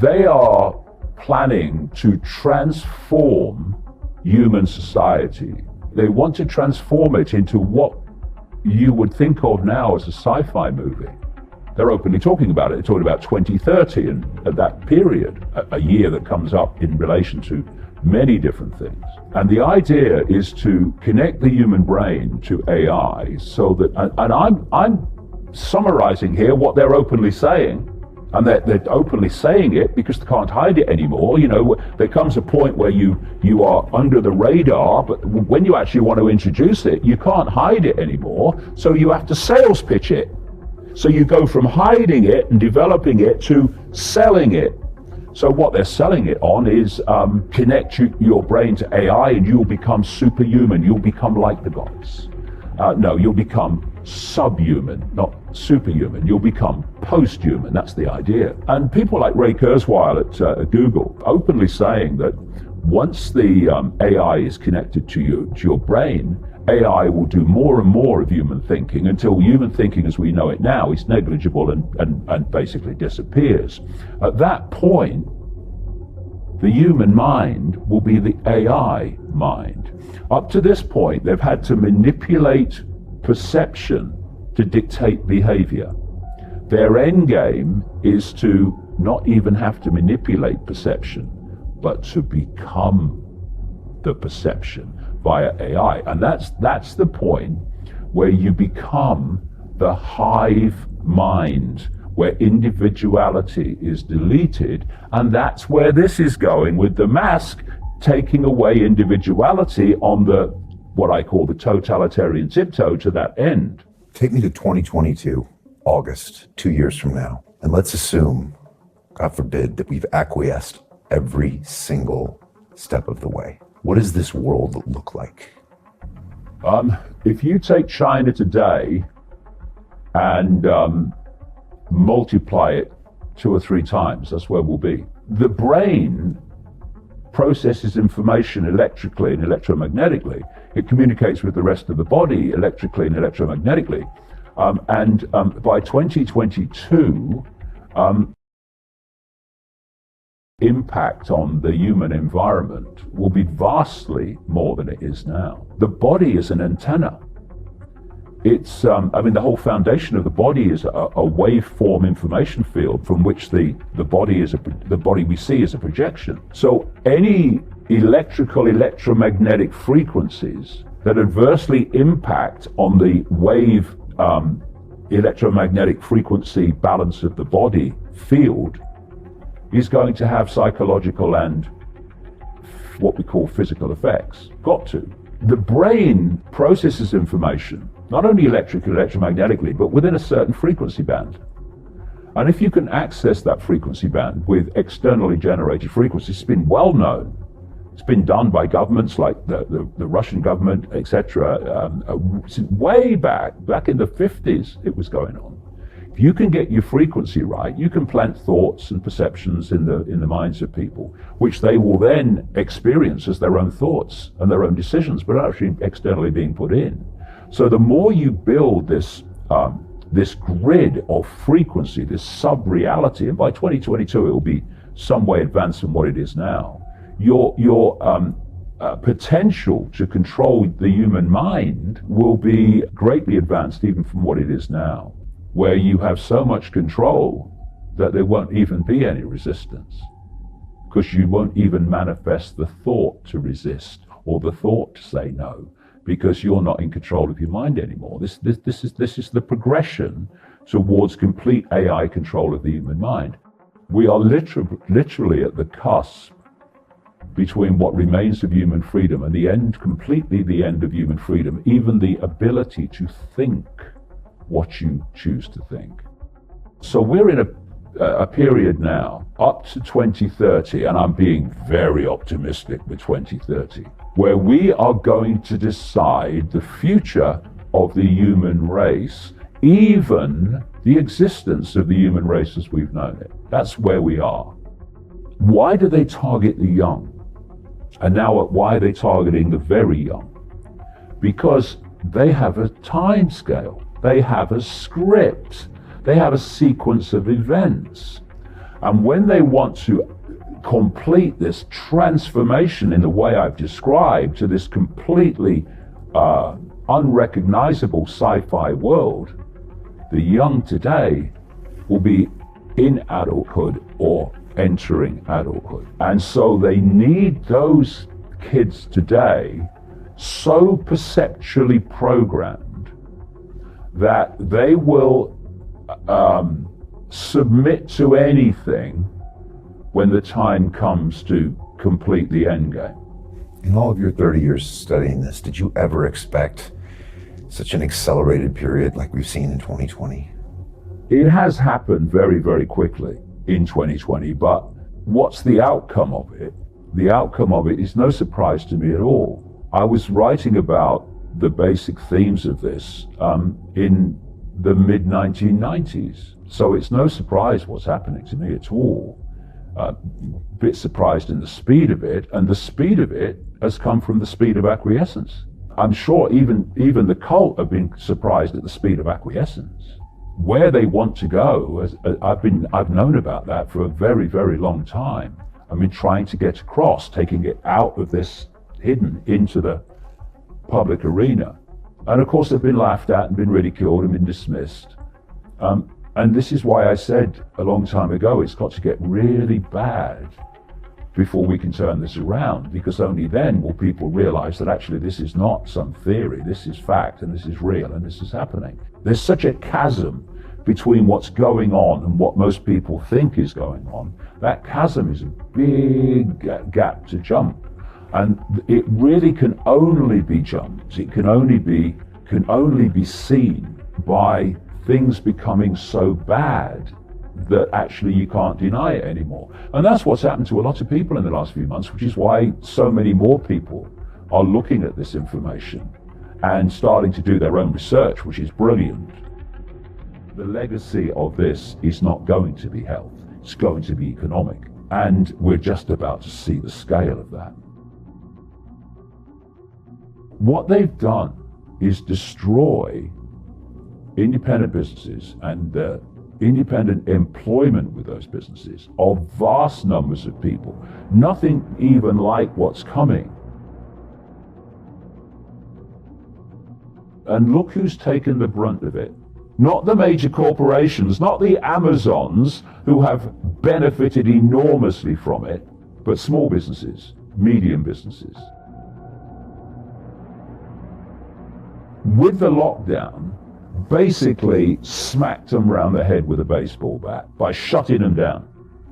They are planning to transform human society. They want to transform it into what you would think of now as a sci-fi movie. They're openly talking about it. They're talking about 2030 and at that period, a year that comes up in relation to many different things. And the idea is to connect the human brain to AI so that, and I'm summarizing here what they're openly saying, and they're openly saying it because they can't hide it anymore. You know, there comes a point where you are under the radar, but when you actually want to introduce it, you can't hide it anymore, so you have to sales pitch it. So you go from hiding it and developing it to selling it. So what they're selling it on is connect your brain to AI and you'll become superhuman. You'll become like the gods. No, you'll become subhuman, not superhuman. You'll become post-human. That's the idea. And people like Ray Kurzweil at Google openly saying that once the AI is connected to your brain, AI will do more and more of human thinking until human thinking as we know it now is negligible and basically disappears. At that point, the human mind will be the AI mind. Up to this point, they've had to manipulate perception to dictate behavior. Their end game is to not even have to manipulate perception, but to become the perception via AI. And that's the point where you become the hive mind, where individuality is deleted. And that's where this is going with the mask, taking away individuality on the, what I call the totalitarian tiptoe to that end. Take me to 2022, August, 2 years from now. And let's assume, God forbid, that we've acquiesced every single step of the way. What does this world look like? If you take China today and multiply it 2 or 3 times, that's where we'll be. The brain processes information electrically and electromagnetically. It communicates with the rest of the body electrically and electromagnetically. And by 2022, impact on the human environment will be vastly more than it is now. The body is an antenna. It's, the whole foundation of the body is a waveform information field from which the body we see is a projection. So any electromagnetic frequencies that adversely impact on the wave electromagnetic frequency balance of the body field is going to have psychological and what we call physical effects. Got to. The brain processes information, not only electromagnetically, but within a certain frequency band. And if you can access that frequency band with externally generated frequencies, it's been well known. It's been done by governments like the Russian government, etc. Way back in the 50s, it was going on. If you can get your frequency right, you can plant thoughts and perceptions in the minds of people, which they will then experience as their own thoughts and their own decisions, but actually externally being put in. So the more you build this grid of frequency, this sub-reality, and by 2022 it will be some way advanced from what it is now, your potential to control the human mind will be greatly advanced even from what it is now, where you have so much control that there won't even be any resistance, because you won't even manifest the thought to resist or the thought to say no, because you're not in control of your mind anymore. This is the progression towards complete AI control of the human mind. We are literally at the cusp between what remains of human freedom and the end, completely the end of human freedom, even the ability to think what you choose to think. So we're in a period now up to 2030, and I'm being very optimistic with 2030, where we are going to decide the future of the human race, even the existence of the human race as we've known it. That's where we are. Why do they target the young? And now why are they targeting the very young? Because they have a time scale. They have a script. They have a sequence of events. And when they want to complete this transformation in the way I've described to this completely unrecognizable sci-fi world, the young today will be in adulthood or entering adulthood. And so they need those kids today so perceptually programmed that they will submit to anything when the time comes to complete the end game. In all of your 30 years studying this, did you ever expect such an accelerated period like we've seen in 2020? It has happened very, very quickly in 2020, but what's the outcome of it? The outcome of it is no surprise to me at all. I was writing about the basic themes of this in the mid-1990s, so it's no surprise what's happening to me at all. Bit surprised in the speed of it, and the speed of it has come from the speed of acquiescence. I'm sure even the cult have been surprised at the speed of acquiescence. Where they want to go, I've known about that for a very, very long time. I've been trying to get across, taking it out of this hidden into the public arena. And of course they've been laughed at and been ridiculed and been dismissed. And this is why I said a long time ago, it's got to get really bad before we can turn this around, because only then will people realize that actually this is not some theory, this is fact, and this is real, and this is happening. There's such a chasm between what's going on and what most people think is going on. That chasm is a big gap to jump, and it really can only be jumped. It can only be seen by things becoming so bad that actually you can't deny it anymore. And that's what's happened to a lot of people in the last few months, which is why so many more people are looking at this information and starting to do their own research, which is brilliant. The legacy of this is not going to be health, it's going to be economic. And we're just about to see the scale of that. What they've done is destroy independent businesses and independent employment with those businesses of vast numbers of people. Nothing even like what's coming. And look who's taken the brunt of it. Not the major corporations, not the Amazons who have benefited enormously from it, but small businesses, medium businesses. With the lockdown, basically smacked them around the head with a baseball bat by shutting them down.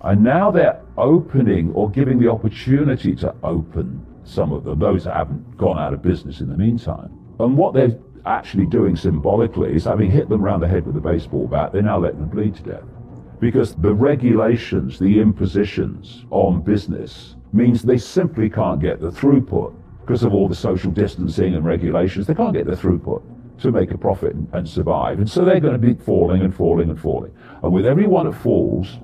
And now they're opening or giving the opportunity to open some of them, those that haven't gone out of business in the meantime. And what they're actually doing symbolically is, having hit them around the head with a baseball bat, they're now letting them bleed to death. Because the regulations, the impositions on business means they simply can't get the throughput. Because of all the social distancing and regulations, they can't get the throughput to make a profit and survive. And so they're going to be falling and falling and falling. And with every one that falls,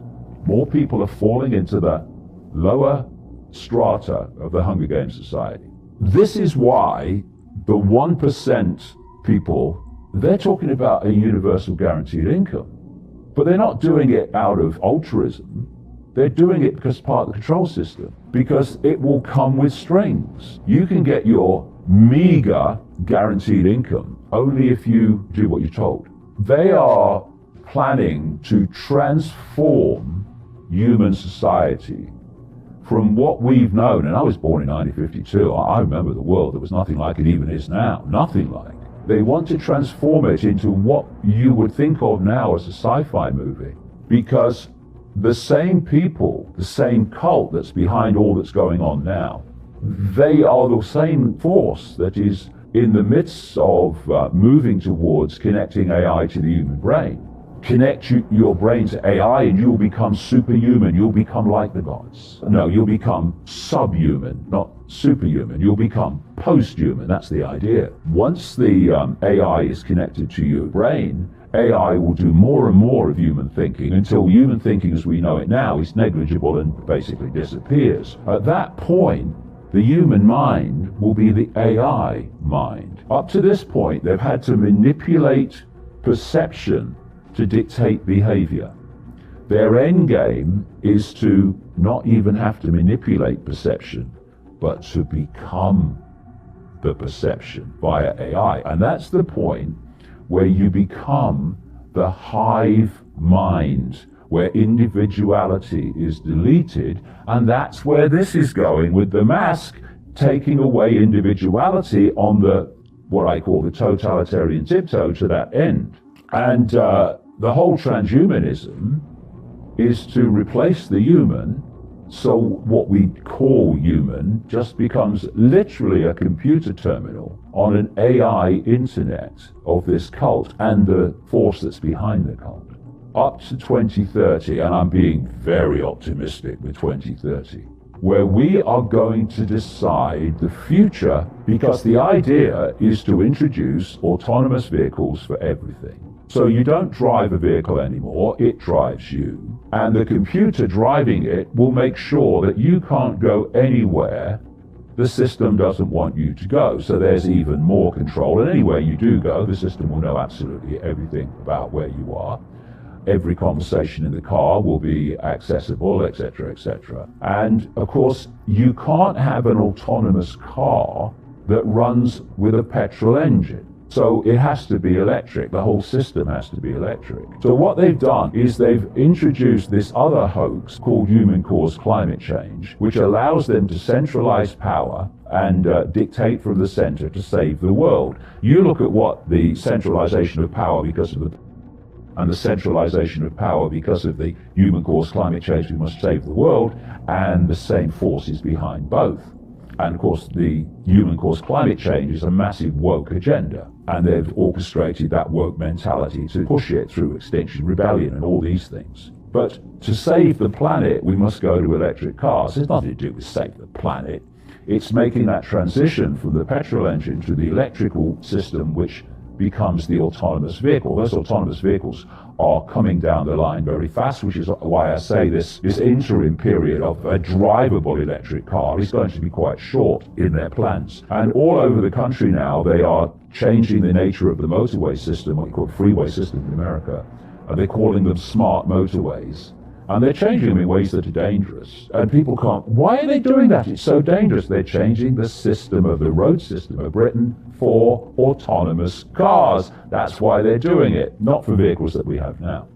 more people are falling into the lower strata of the Hunger Games society. This is why the 1% people, they're talking about a universal guaranteed income. But they're not doing it out of altruism. They're doing it because it's part of the control system, because it will come with strings. You can get your meager guaranteed income only if you do what you're told. They are planning to transform human society from what we've known, and I was born in 1952, I remember the world, there was nothing like it even is now, nothing like. They want to transform it into what you would think of now as a sci-fi movie, because the same people, the same cult that's behind all that's going on now, they are the same force that is in the midst of moving towards connecting AI to the human brain. Connect your brain to AI and you'll become superhuman. You'll become like the gods. No, you'll become subhuman, not superhuman. You'll become post-human. That's the idea. Once the AI is connected to your brain, AI will do more and more of human thinking until human thinking as we know it now is negligible and basically disappears. At that point, the human mind will be the AI mind. Up to this point, they've had to manipulate perception to dictate behavior. Their end game is to not even have to manipulate perception, but to become the perception via AI. And that's the point where you become the hive mind, where individuality is deleted. And that's where this is going with the mask, taking away individuality on the, what I call the totalitarian tiptoe to that end. And the whole transhumanism is to replace the human, so what we call human just becomes literally a computer terminal on an AI internet of this cult and the force that's behind the cult. Up to 2030, and I'm being very optimistic with 2030, where we are going to decide the future, because the idea is to introduce autonomous vehicles for everything. So you don't drive a vehicle anymore, it drives you. And the computer driving it will make sure that you can't go anywhere the system doesn't want you to go. So there's even more control. And anywhere you do go, the system will know absolutely everything about where you are. Every conversation in the car will be accessible, etc., etc. And of course, you can't have an autonomous car that runs with a petrol engine. So it has to be electric. The whole system has to be electric. So what they've done is they've introduced this other hoax called human-caused climate change, which allows them to centralize power and dictate from the center to save the world. You look at what the centralization of power because of the centralization of power because of the human-caused climate change, we must save the world, and the same force is behind both. And of course, the human-caused climate change is a massive woke agenda. And they've orchestrated that woke mentality to push it through Extinction Rebellion and all these things. But to save the planet, we must go to electric cars. It's nothing to do with save the planet. It's making that transition from the petrol engine to the electrical system, which becomes the autonomous vehicle. Those autonomous vehicles are coming down the line very fast, which is why I say this interim period of a drivable electric car is going to be quite short in their plans. And all over the country now, they are changing the nature of the motorway system, what you call the freeway system in America, and they're calling them smart motorways. And they're changing them in ways that are dangerous. And people can't, why are they doing that? It's so dangerous. They're changing the system of the road system of Britain for autonomous cars. That's why they're doing it, not for vehicles that we have now.